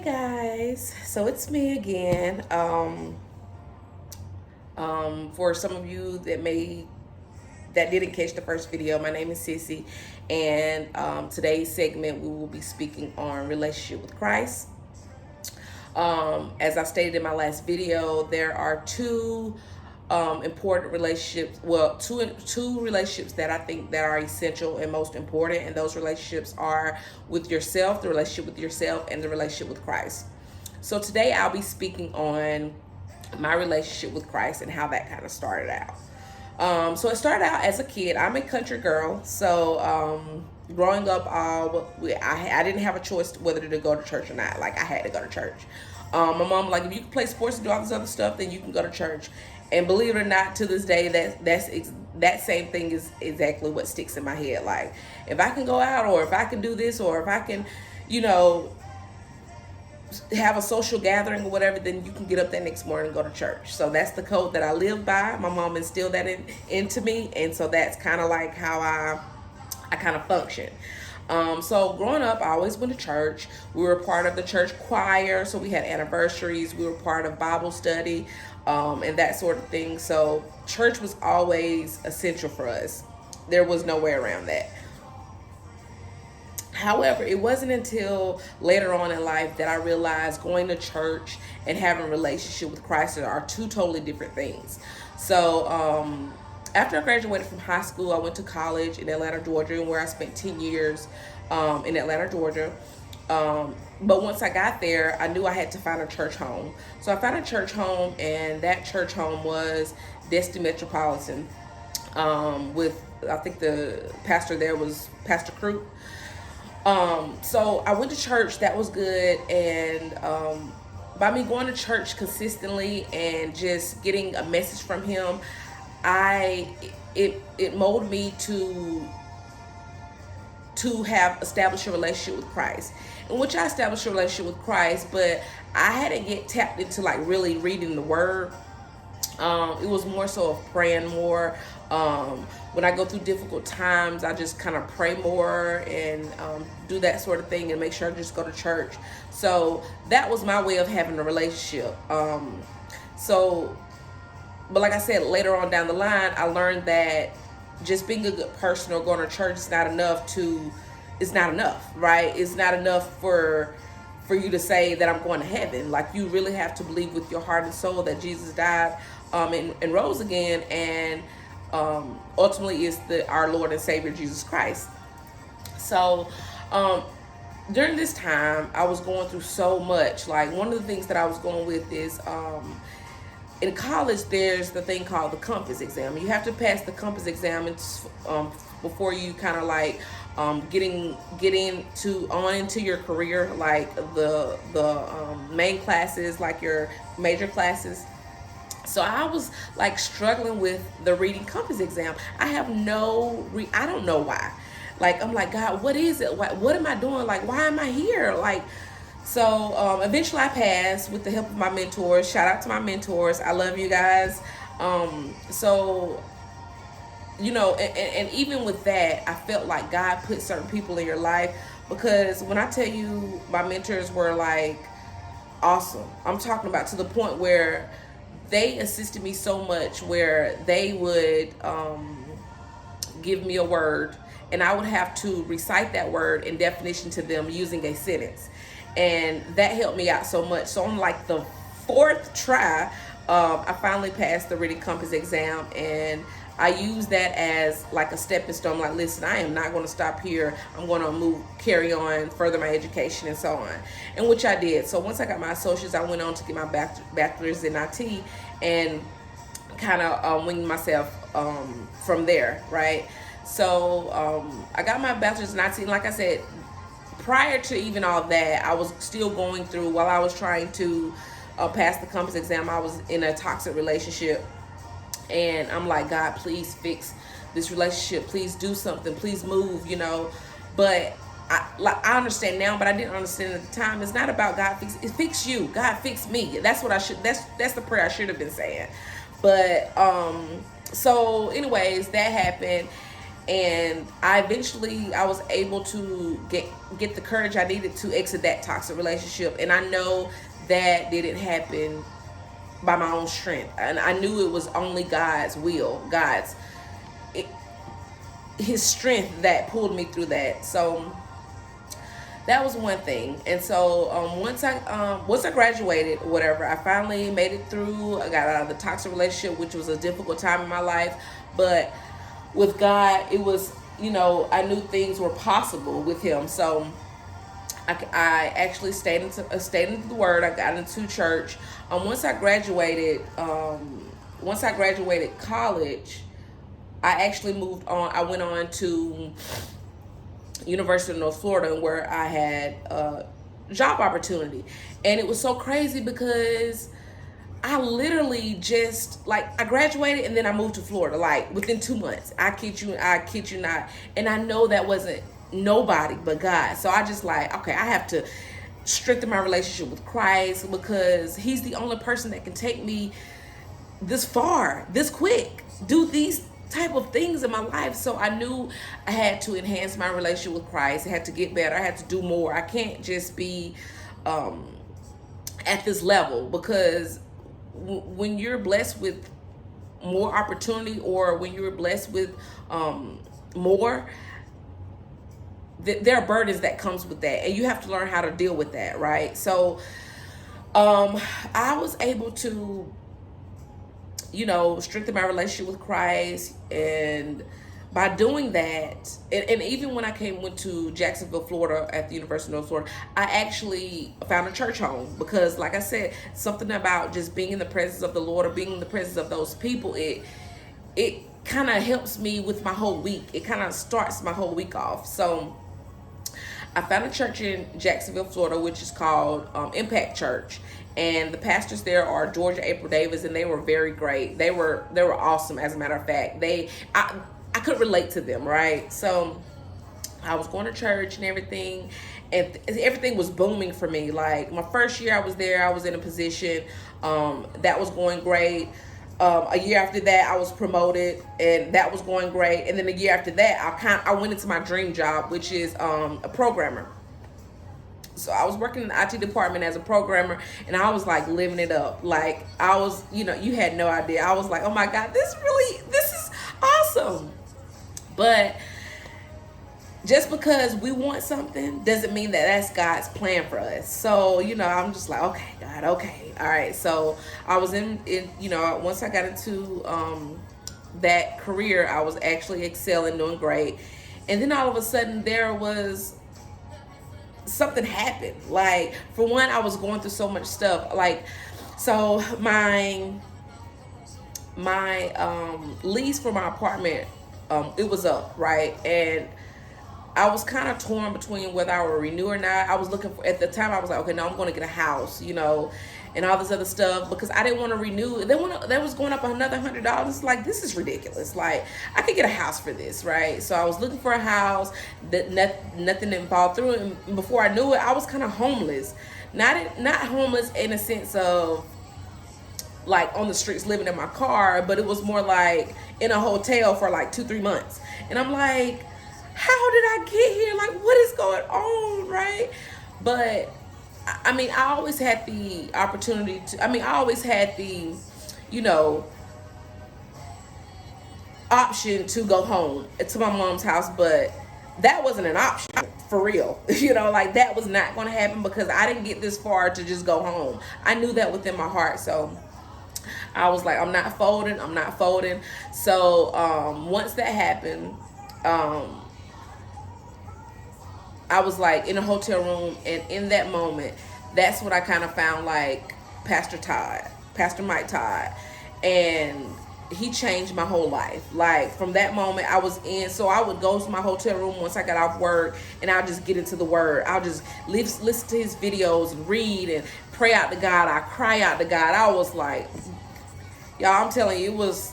Guys, so it's me again. For some of you that didn't catch the first video, my name is Sissy, and today's segment we will be speaking on relationship with Christ. As I stated in my last video, there are two important relationships. Well, two relationships that I think that are essential and most important, and those relationships are with yourself, the relationship with yourself, and the relationship with Christ. So today I'll be speaking on my relationship with Christ and how that kind of started out. So it started out as a kid. I'm a country girl, so growing up, I didn't have a choice whether to go to church or not. Like I had to go to church. My mom like, if you can play sports and do all this other stuff, then you can go to church. And believe it or not, to this day, that same thing is exactly what sticks in my head. Like if I can go out, or if I can do this, or if I can, you know, have a social gathering or whatever, then you can get up that next morning and go to church. So that's the code that I live by. My mom instilled that into me, and so that's kind of like how I kind of function. So growing up, I always went to church. We were part of the church choir, so we had anniversaries. We were part of Bible study, and that sort of thing. So church was always essential for us. There was no way around that. However, it wasn't until later on in life that I realized going to church and having a relationship with Christ are two totally different things. So after I graduated from high school, I went to college in Atlanta, Georgia, where I spent 10 years in Atlanta, Georgia. But once I got there, I knew I had to find a church home. So I found a church home, and that church home was Destin Metropolitan. With, I think the pastor there was Pastor Crew. So I went to church. That was good. And by me going to church consistently and just getting a message from him, it molded me to have established a relationship with Christ, in which I established a relationship with Christ, but I hadn't get tapped into like really reading the Word. It was more so of praying more. When I go through difficult times, I just kind of pray more and do that sort of thing and make sure I just go to church. So that was my way of having a relationship. But like I said, later on down the line, I learned that just being a good person or going to church is not enough, right? It's not enough for you to say that I'm going to heaven. Like you really have to believe with your heart and soul that Jesus died and rose again, and ultimately is our Lord and Savior Jesus Christ. So during this time, I was going through so much. Like one of the things that I was going with is in college, there's the thing called the Compass exam. You have to pass the Compass exam before you kind of like get into your career, like the main classes, like your major classes. So I was like struggling with the reading Compass exam. I don't know why. Like I'm like, God, what is it? What am I doing? Like, why am I here? Like. So eventually I passed with the help of my mentors. Shout out to my mentors. I love you guys. So, you know, and even with that, I felt like God put certain people in your life, because when I tell you my mentors were like awesome, I'm talking about to the point where they assisted me so much where they would give me a word and I would have to recite that word in definition to them using a sentence. And that helped me out so much. So on like the fourth try, I finally passed the Reading Compass exam, and I used that as like a stepping stone. Like, listen, I am not going to stop here. I'm going to carry on, further my education, and so on. And which I did. So once I got my associates, I went on to get my bachelor's in IT, and kind of winged myself from there, right? So I got my bachelor's in IT, and like I said, prior to even all that, I was still going through, while I was trying to pass the Compass exam, I was in a toxic relationship. And I'm like, God, please fix this relationship. Please do something. Please move, you know. But I understand now, but I didn't understand at the time. It's not about God fix you. God fix me. That's what I should. That's the prayer I should have been saying. But so anyways, that happened. And I was able to get the courage I needed to exit that toxic relationship. And I know that didn't happen by my own strength, and I knew it was only God's will, it, His strength that pulled me through that. So that was one thing. And so once I graduated, whatever, I finally made it through. I got out of the toxic relationship, which was a difficult time in my life, but with God, it was, I knew things were possible with Him. So I actually stayed into the Word. I got into church. Once I graduated college, I actually moved on. I went on to University of North Florida, where I had a job opportunity, and it was so crazy because I literally just, like, I graduated and then I moved to Florida, like, within 2 months. I kid you not. And I know that wasn't nobody but God. So I just like, okay, I have to strengthen my relationship with Christ, because He's the only person that can take me this far, this quick, do these type of things in my life. So I knew I had to enhance my relationship with Christ. I had to get better. I had to do more. I can't just be at this level, because when you're blessed with more opportunity, or when you're blessed with more, there are burdens that comes with that, and you have to learn how to deal with that, right? So I was able to strengthen my relationship with Christ, and by doing that, and even when I went to Jacksonville, Florida, at the University of North Florida, I actually found a church home, because, like I said, something about just being in the presence of the Lord, or being in the presence of those people, it kind of helps me with my whole week. It kind of starts my whole week off. So I found a church in Jacksonville, Florida, which is called Impact Church. And the pastors there are George and April Davis, and they were very great. They were awesome, as a matter of fact. I could relate to them, right? So I was going to church and everything, and everything was booming for me. Like, my first year I was there, I was in a position that was going great. A year after that, I was promoted, and that was going great. And then a year after that, I went into my dream job, which is a programmer. So I was working in the IT department as a programmer, and I was like living it up. Like, I was, you had no idea. I was like, oh my God, this is awesome. But just because we want something doesn't mean that that's God's plan for us. So, I'm just like, okay, God, okay. All right. So I was in once I got into that career, I was actually excelling, doing great. And then all of a sudden there was something happened. Like, for one, I was going through so much stuff. Like, so my lease for my apartment, it was up, right? And I was kind of torn between whether I would renew or not. I was looking for, at the time, I was like, okay, no, I'm going to get a house, and all this other stuff, because I didn't want to renew. That was going up another $100. Like, this is ridiculous. Like, I could get a house for this, right? So I was looking for a house. That nothing didn't fall through, and before I knew it, I was kind of homeless. Not homeless in a sense of like on the streets living in my car, but it was more like in a hotel for like 2-3 months. And I'm like, how did I get here? Like, what is going on, right? But I mean, I always had the opportunity to, I always had the, option to go home to my mom's house, but that wasn't an option for real. Like, that was not going to happen, because I didn't get this far to just go home. I knew that within my heart. So I was like, I'm not folding. So once that happened, I was like in a hotel room, and in that moment, that's what I kind of found like Pastor Mike Todd, and he changed my whole life. Like, from that moment, I was in. So I would go to my hotel room once I got off work, and I'll just get into the Word. I'll just listen to his videos and read and pray out to God. I cry out to God. I was like, y'all, I'm telling you, it was.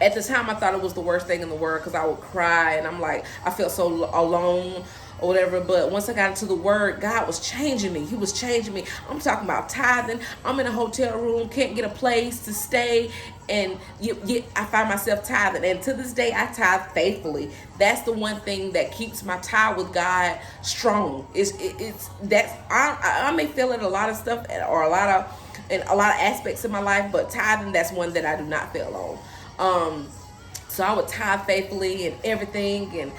At the time, I thought it was the worst thing in the world, because I would cry, and I'm like, I felt so alone, or whatever. But once I got into the word, God was changing me. He was changing me. I'm talking about tithing. I'm in a hotel room, can't get a place to stay, and I find myself tithing. And to this day, I tithe faithfully. That's the one thing that keeps my tie with God strong. It's that's I may fail at a lot of stuff or a lot of aspects of my life, but tithing, that's one that I do not fail on. So I would tithe faithfully and everything, and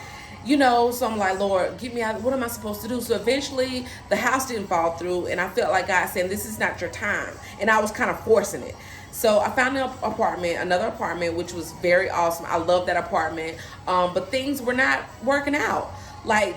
so I'm like, Lord, get me out. What am I supposed to do? So eventually the house didn't fall through, and I felt like God saying, this is not your time. And I was kind of forcing it. So I found another apartment, which was very awesome. I love that apartment. But things were not working out. Like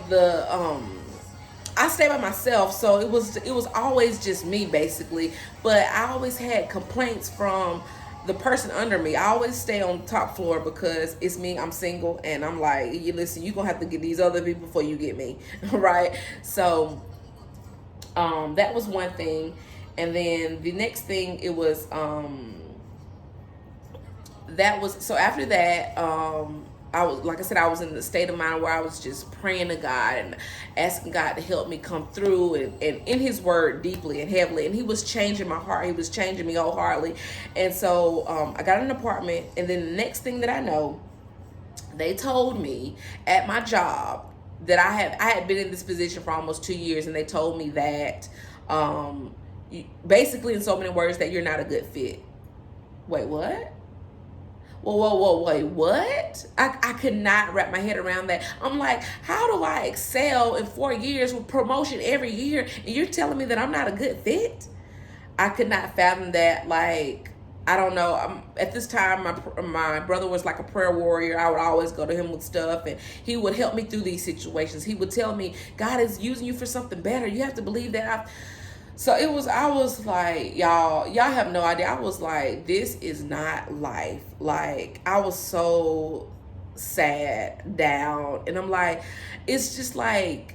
I stay by myself, so it was always just me basically. But I always had complaints from the person under me. I always stay on the top floor because it's me. I'm single, and I'm like, you listen, you're gonna have to get these other people before you get me, right? So that was one thing. And then the next thing, it was so after that, I was, like I said, I was in the state of mind where I was just praying to God and asking God to help me come through and in his word deeply and heavily. And he was changing my heart. He was changing me wholeheartedly. And so I got an apartment. And then the next thing that I know, they told me at my job that I had been in this position for almost 2 years. And they told me that basically, in so many words, that you're not a good fit. Wait, what? Whoa, wait, what? I could not wrap my head around that. I'm like, how do I excel in 4 years with promotion every year, and you're telling me that I'm not a good fit? I could not fathom that. Like, I don't know. At this time, my brother was like a prayer warrior. I would always go to him with stuff, and he would help me through these situations. He would tell me, God is using you for something better. You have to believe that. So I was like, y'all have no idea. I was like, this is not life. Like, I was so sad, down. And I'm like, it's just like,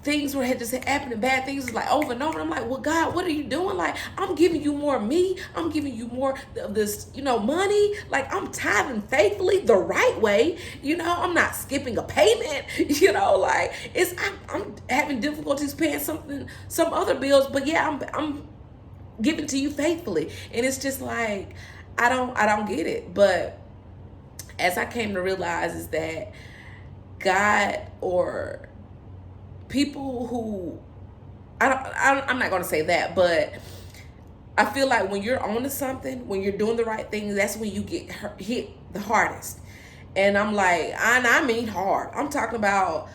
things were just happening, bad things was like over and over. I'm like, well, God, what are you doing? Like, I'm giving you more of me. I'm giving you more of this, money. Like, I'm tithing faithfully the right way. I'm not skipping a payment. Like, I'm having difficulties paying some other bills, but yeah, I'm giving to you faithfully. And it's just like, I don't get it. But as I came to realize is that God, or people who, I'm not going to say that, but I feel like when you're on to something, when you're doing the right thing, that's when you get hit the hardest. And I'm like, and I mean hard. I'm talking about,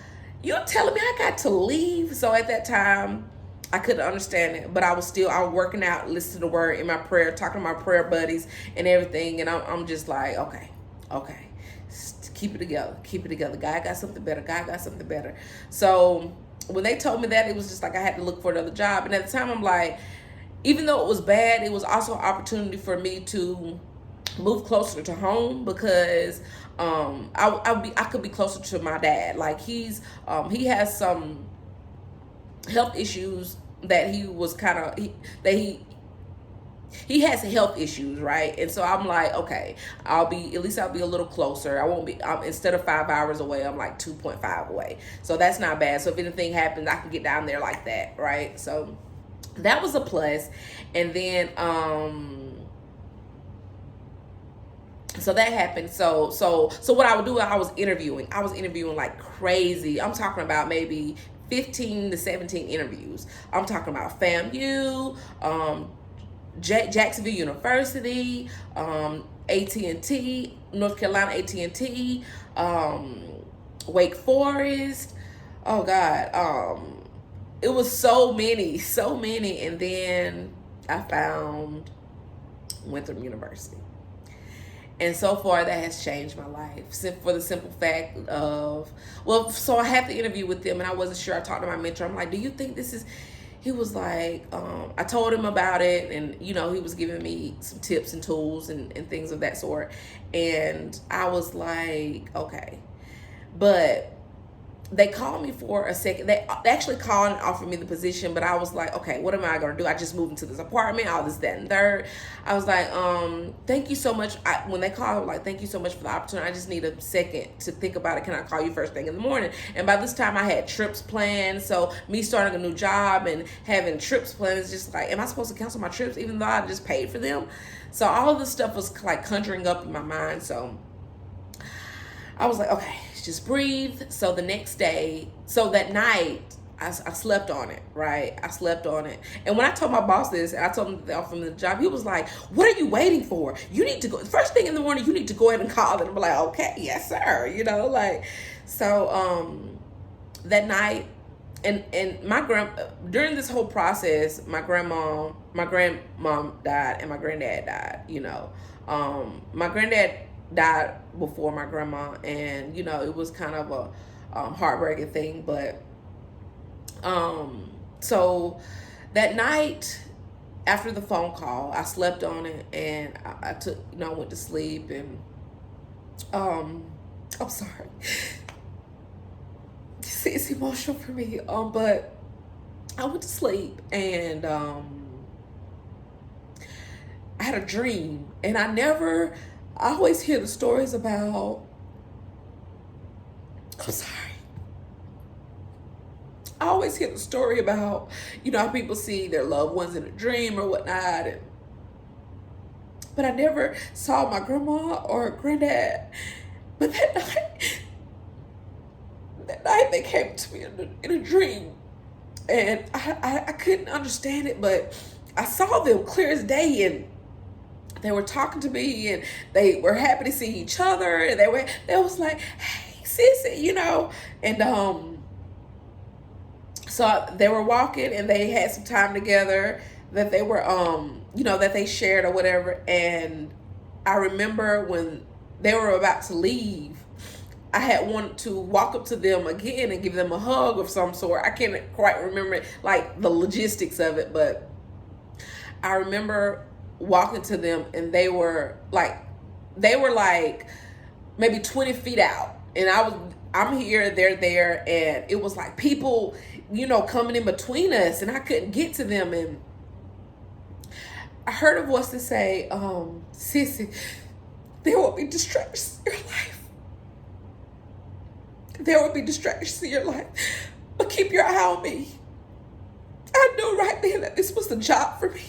you're telling me I got to leave. So at that time, I couldn't understand it, but I was working out, listening to the word in my prayer, talking to my prayer buddies and everything. And I'm just like, okay. Keep it together. God got something better. So when they told me that, it was just like I had to look for another job. And at the time, I'm like, even though it was bad, it was also an opportunity for me to move closer to home, because I could be closer to my dad. Like, he has some health issues that he was he has health issues, right? And so I'm like, okay, I'll be a little closer. I won't be, instead of 5 hours away, I'm like 2.5 away. So that's not bad. So if anything happens, I can get down there like that, right? So that was a plus. And then, so that happened. So what I would do, I was interviewing like crazy. I'm talking about maybe 15 to 17 interviews. I'm talking about FAMU, Jacksonville University, AT&T, North Carolina AT&T, Wake Forest. Oh God, it was so many. And then I found Winthrop University. And so far, that has changed my life, for the simple fact of, so I had the interview with them, and I wasn't sure. I talked to my mentor. I'm like, do you think this is... He was like, I told him about it, and, he was giving me some tips and tools and things of that sort. And I was like, okay. But they called me for a second. They actually called and offered me the position, but I was like, okay, what am I gonna do? I just moved into this apartment, all this, that, and third. I was like, thank you so much. When they called, I was like, thank you so much for the opportunity. I just need a second to think about it. Can I call you first thing in the morning? And by this time, I had trips planned. So me starting a new job and having trips planned is just like, am I supposed to cancel my trips even though I just paid for them? So all of this stuff was like conjuring up in my mind. So I was like, okay, just breathe. So the next day, so that night, I slept on it, right? I slept on it. And when I told my boss this, and I told him they offered me the job, he was like, what are you waiting for? You need to go, first thing in the morning, you need to go ahead and call them. I'm like, okay, yes, sir. You know, like, so that night, and during this whole process, my grandmom died and my granddad died, you know. My granddad died before my grandma, and you know, it was kind of a heartbreaking thing, but so that night after the phone call, I slept on it, and I took, you know, I went to sleep, and I'm sorry, see, it's emotional for me, but I went to sleep, and I had a dream, and I always hear the stories about, I'm sorry, I always hear the story about, you know, how people see their loved ones in a dream or whatnot, but I never saw my grandma or granddad. But that night they came to me in a dream, and I couldn't understand it, but I saw them clear as day, and they were talking to me, and they were happy to see each other, and they was like, hey, sissy, you know, and so they were walking, and they had some time together that they were you know, that they shared or whatever. And I remember when they were about to leave, I had wanted to walk up to them again and give them a hug of some sort. I can't quite remember like the logistics of it, but I remember walking to them, and they were like maybe 20 feet out, and I'm here, they're there, and it was like people, you know, coming in between us, and I couldn't get to them. And I heard a voice to say, sissy, there will be distractions in your life. There will be distractions in your life, but keep your eye on me. I knew right then that this was the job for me.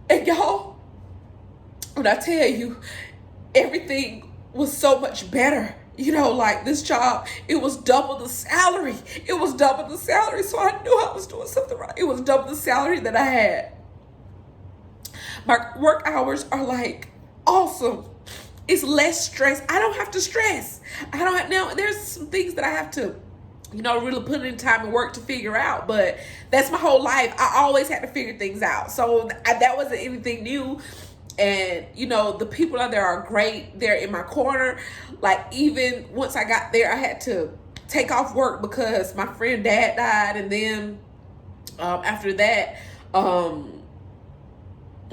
And y'all, when I tell you, everything was so much better. You know, like this job, it was double the salary. It was double the salary. So I knew I was doing something right. It was double the salary that I had. My work hours are like awesome. It's less stress. I don't have to stress. Now there's some things that I have to, you know, really put in time and work to figure out, but that's my whole life. I always had to figure things out. So that wasn't anything new. And, you know, the people out there are great. They're in my corner. Like, even once I got there, I had to take off work because my friend dad died. And then after that,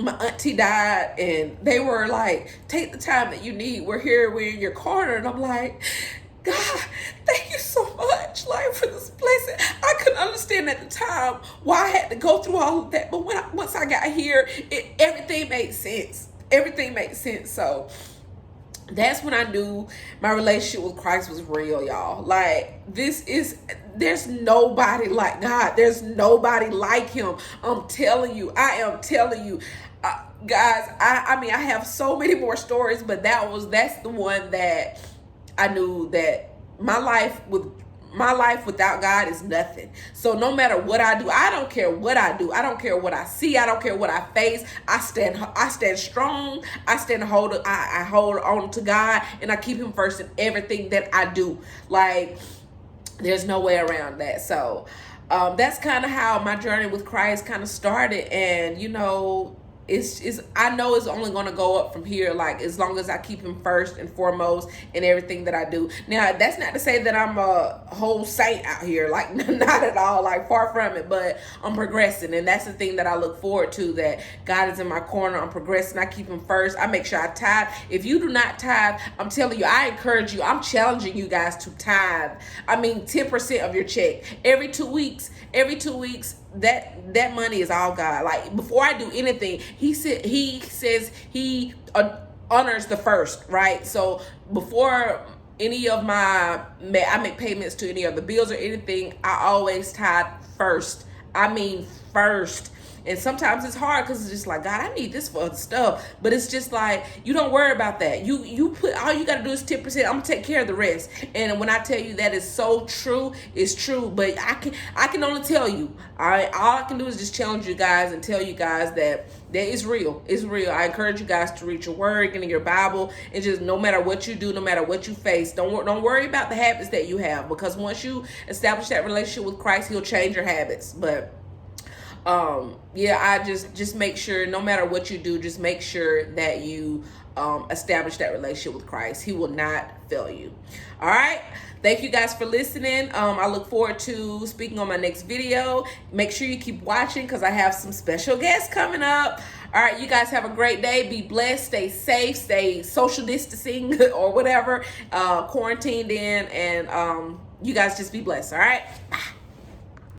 my auntie died, and they were like, take the time that you need. We're here. We're in your corner. And I'm like, God, thank you so much, like, for this blessing. I couldn't understand at the time why I had to go through all of that, but once I got here, everything made sense. Everything made sense. So that's when I knew my relationship with Christ was real, y'all. Like, there's nobody like God. There's nobody like him. I'm telling you. Guys, I mean, I have so many more stories, but that's the one that I knew that my life without God is nothing. So no matter what I do, I don't care what I do. I don't care what I see. I don't care what I face. I stand strong. I hold on to God, and I keep him first in everything that I do. Like, there's no way around that. So that's kind of how my journey with Christ kind of started. And, you know, it's I know it's only going to go up from here, like as long as I keep him first and foremost in everything that I do. Now that's not to say that I'm a whole saint out here, like not at all, like far from it, but I'm progressing, and that's the thing that I look forward to, that God is in my corner. I'm progressing. I keep him first. I make sure I tithe. If you do not tithe, I'm telling you, I encourage you, I'm challenging you guys to tithe. I mean 10% of your check every 2 weeks. Every 2 weeks, that money is all God. Like before I do anything, he says he honors the first, right? So before any of I make payments to any of the bills or anything, I always tithe first. I mean first. And sometimes it's hard because it's just like, God, I need this for other stuff. But it's just like, you don't worry about that. You put, all you got to do is 10%. I'm going to take care of the rest. And when I tell you that is so true, it's true. But I can only tell you. All I can do is just challenge you guys and tell you guys that is real. It's real. I encourage you guys to read your word, get in your Bible, and just no matter what you do, no matter what you face, don't worry about the habits that you have. Because once you establish that relationship with Christ, he'll change your habits. But yeah, I just make sure, no matter what you do, just make sure that you establish that relationship with Christ. He will not fail you. All right. Thank you guys for listening. I look forward to speaking on my next video. Make sure you keep watching because I have some special guests coming up. All right, you guys have a great day. Be blessed. Stay safe. Stay social distancing or whatever, quarantined in, and you guys just be blessed. All right. Bye.